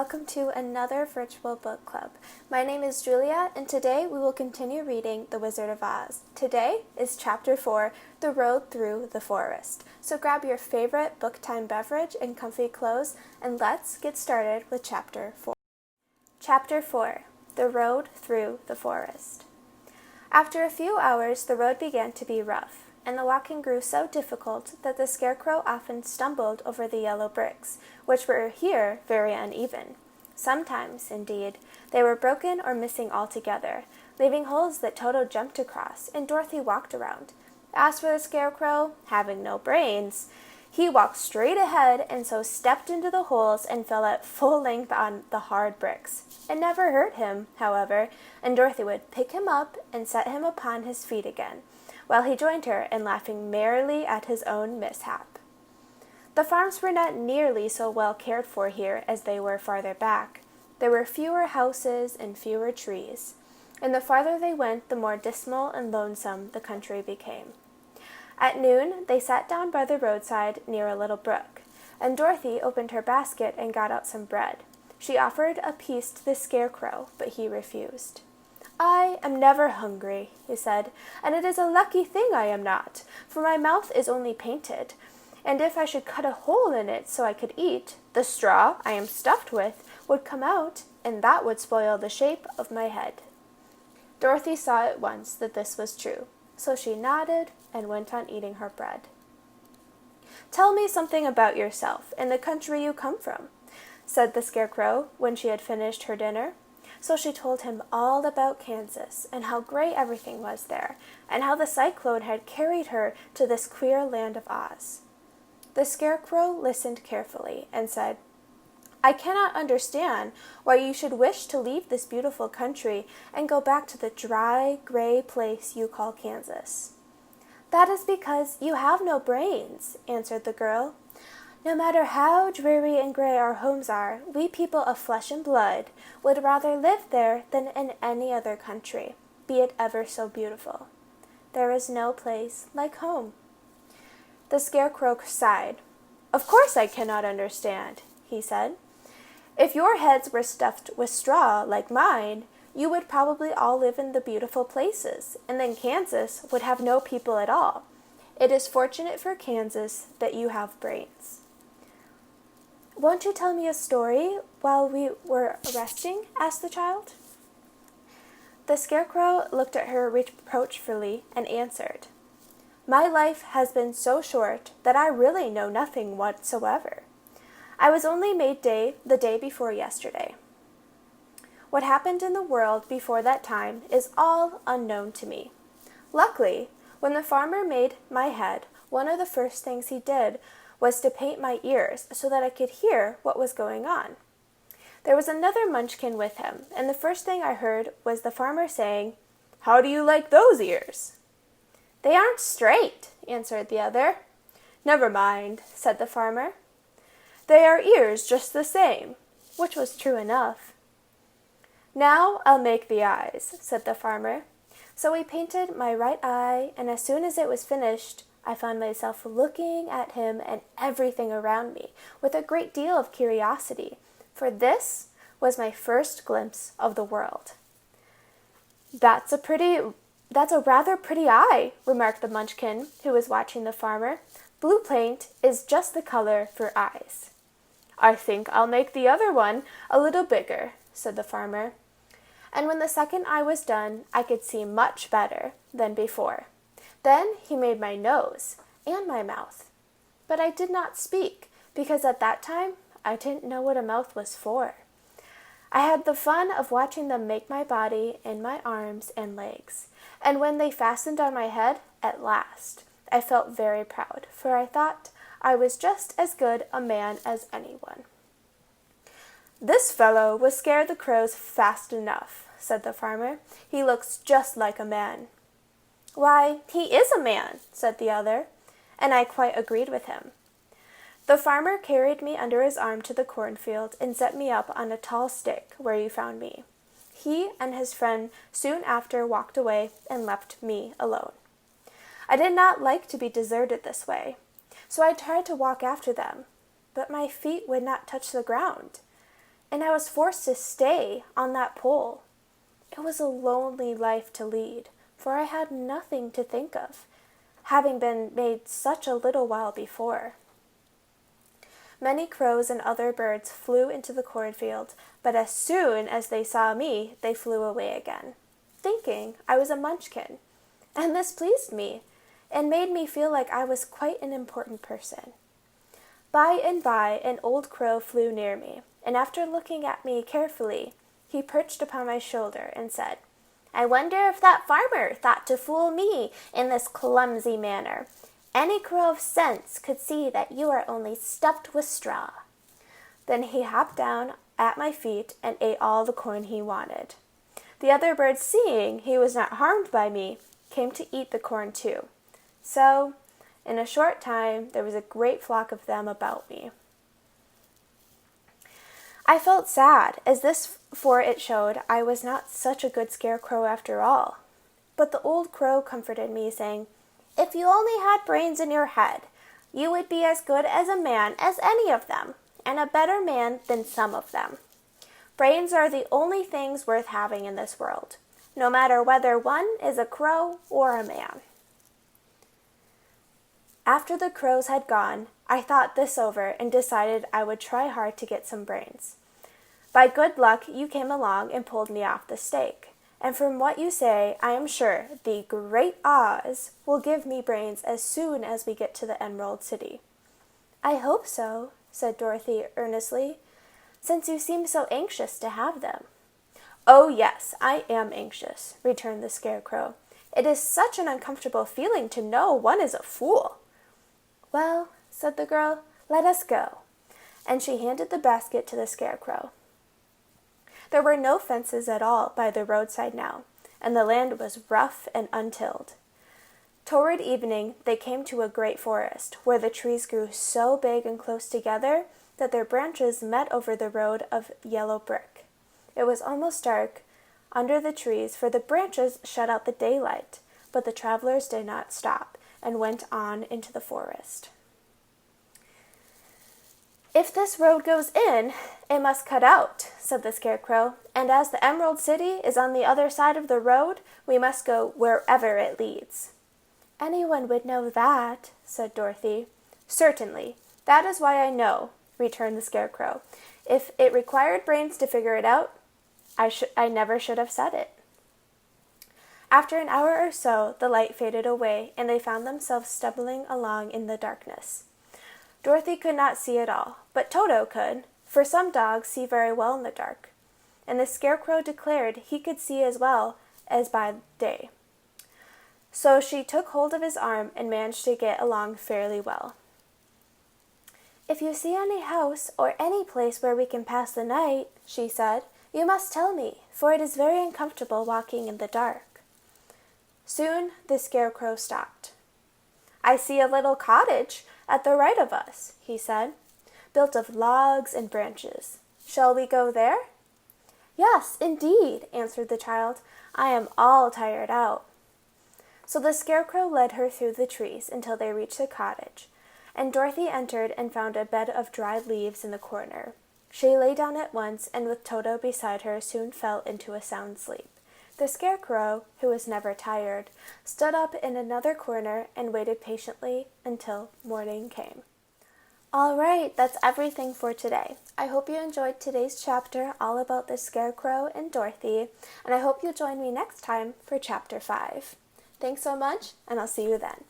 welcome to another virtual book club. My name is Julia, and today we will continue reading The Wizard of Oz. Today is Chapter 4, The Road Through the Forest. So grab your favorite book time beverage and comfy clothes, and let's get started with Chapter 4. Chapter 4, The Road Through the Forest. After a few hours, the road began to be rough, and the walking grew so difficult that the Scarecrow often stumbled over the yellow bricks, which were here very uneven. Sometimes, indeed, they were broken or missing altogether, leaving holes that Toto jumped across and Dorothy walked around. As for the Scarecrow, having no brains, he walked straight ahead and so stepped into the holes and fell at full length on the hard bricks. It never hurt him, however, and Dorothy would pick him up and set him upon his feet again, while he joined her in laughing merrily at his own mishap. The farms were not nearly so well cared for here as they were farther back. There were fewer houses and fewer trees, and the farther they went, the more dismal and lonesome the country became. At noon, they sat down by the roadside near a little brook, and Dorothy opened her basket and got out some bread. She offered a piece to the Scarecrow, but he refused. "I am never hungry," he said, "and it is a lucky thing I am not, for my mouth is only painted, and if I should cut a hole in it so I could eat, the straw I am stuffed with would come out, and that would spoil the shape of my head." Dorothy saw at once that this was true, so she nodded and went on eating her bread. "Tell me something about yourself and the country you come from," said the Scarecrow when she had finished her dinner. So she told him all about Kansas, and how gray everything was there, and how the cyclone had carried her to this queer land of Oz. The Scarecrow listened carefully and said, "I cannot understand why you should wish to leave this beautiful country and go back to the dry, gray place you call Kansas." "That is because you have no brains," answered the girl. "No matter how dreary and gray our homes are, we people of flesh and blood would rather live there than in any other country, be it ever so beautiful. There is no place like home." The Scarecrow sighed. "Of course I cannot understand," he said. "If your heads were stuffed with straw like mine, you would probably all live in the beautiful places, and then Kansas would have no people at all. It is fortunate for Kansas that you have brains." "Won't you tell me a story while we were resting?" asked the child. The Scarecrow looked at her reproachfully and answered, "My life has been so short that I really know nothing whatsoever. I was only made the day before yesterday. What happened in the world before that time is all unknown to me. Luckily, when the farmer made my head, one of the first things he did was to paint my ears so that I could hear what was going on. There was another Munchkin with him, and the first thing I heard was the farmer saying, 'How do you like those ears?' 'They aren't straight,' answered the other. 'Never mind,' said the farmer. 'They are ears just the same,' which was true enough. 'Now I'll make the eyes,' said the farmer. So he painted my right eye, and as soon as it was finished, I found myself looking at him and everything around me with a great deal of curiosity, for this was my first glimpse of the world." That's a rather pretty eye," remarked the Munchkin, who was watching the farmer. "Blue paint is just the color for eyes." "I think I'll make the other one a little bigger," said the farmer. And when the second eye was done, I could see much better than before. Then he made my nose and my mouth. But I did not speak, because at that time I didn't know what a mouth was for. I had the fun of watching them make my body and my arms and legs. And when they fastened on my head, at last, I felt very proud, for I thought I was just as good a man as anyone. "This fellow will scare the crows fast enough," said the farmer. "He looks just like a man." "Why, he is a man," said the other, and I quite agreed with him. The farmer carried me under his arm to the cornfield and set me up on a tall stick where he found me. He and his friend soon after walked away and left me alone. I did not like to be deserted this way, so I tried to walk after them, but my feet would not touch the ground. and I was forced to stay on that pole. It was a lonely life to lead, for I had nothing to think of, having been made such a little while before. Many crows and other birds flew into the cornfield, but as soon as they saw me, they flew away again, thinking I was a munchkin. And this pleased me, and made me feel like I was quite an important person. By and by, an old crow flew near me, and after looking at me carefully, he perched upon my shoulder and said, "I wonder if that farmer thought to fool me in this clumsy manner. Any crow of sense could see that you are only stuffed with straw." Then he hopped down at my feet and ate all the corn he wanted. The other birds, seeing he was not harmed by me, came to eat the corn too. So, in a short time, there was a great flock of them about me. I felt sad, as this for it showed I was not such a good scarecrow after all. But the old crow comforted me, saying, "If you only had brains in your head, you would be as good as a man as any of them, and a better man than some of them. Brains are the only things worth having in this world, no matter whether one is a crow or a man." After the crows had gone, I thought this over and decided I would try hard to get some brains. By good luck, you came along and pulled me off the stake, and from what you say, I am sure the Great Oz will give me brains as soon as we get to the Emerald City. "I hope so," said Dorothy earnestly, "since you seem so anxious to have them." "Oh, yes, I am anxious," returned the Scarecrow. "It is such an uncomfortable feeling to know one is a fool." "Well," said the girl, "let us go." And she handed the basket to the Scarecrow. There were no fences at all by the roadside now, and the land was rough and untilled. Toward evening they came to a great forest, where the trees grew so big and close together that their branches met over the road of yellow brick. It was almost dark under the trees, for the branches shut out the daylight, but the travelers did not stop, and went on into the forest. "If this road goes in, it must cut out," said the Scarecrow, "and as the Emerald City is on the other side of the road, we must go wherever it leads." "Anyone would know that," said Dorothy. "Certainly. That is why I know," returned the Scarecrow. "If it required brains to figure it out, I never should have said it." After an hour or so, the light faded away, and they found themselves stumbling along in the darkness. Dorothy could not see at all, but Toto could, for some dogs see very well in the dark, and the Scarecrow declared he could see as well as by day. So she took hold of his arm and managed to get along fairly well. "If you see any house or any place where we can pass the night," she said, "you must tell me, for it is very uncomfortable walking in the dark." Soon the Scarecrow stopped. "I see a little cottage at the right of us," he said, "built of logs and branches. Shall we go there?" "Yes, indeed," answered the child. "I am all tired out." So the Scarecrow led her through the trees until they reached the cottage, and Dorothy entered and found a bed of dried leaves in the corner. She lay down at once, and with Toto beside her soon fell into a sound sleep. The Scarecrow, who was never tired, stood up in another corner and waited patiently until morning came. All right, that's everything for today. I hope you enjoyed today's chapter all about the Scarecrow and Dorothy, and I hope you'll join me next time for Chapter 5. Thanks so much, and I'll see you then.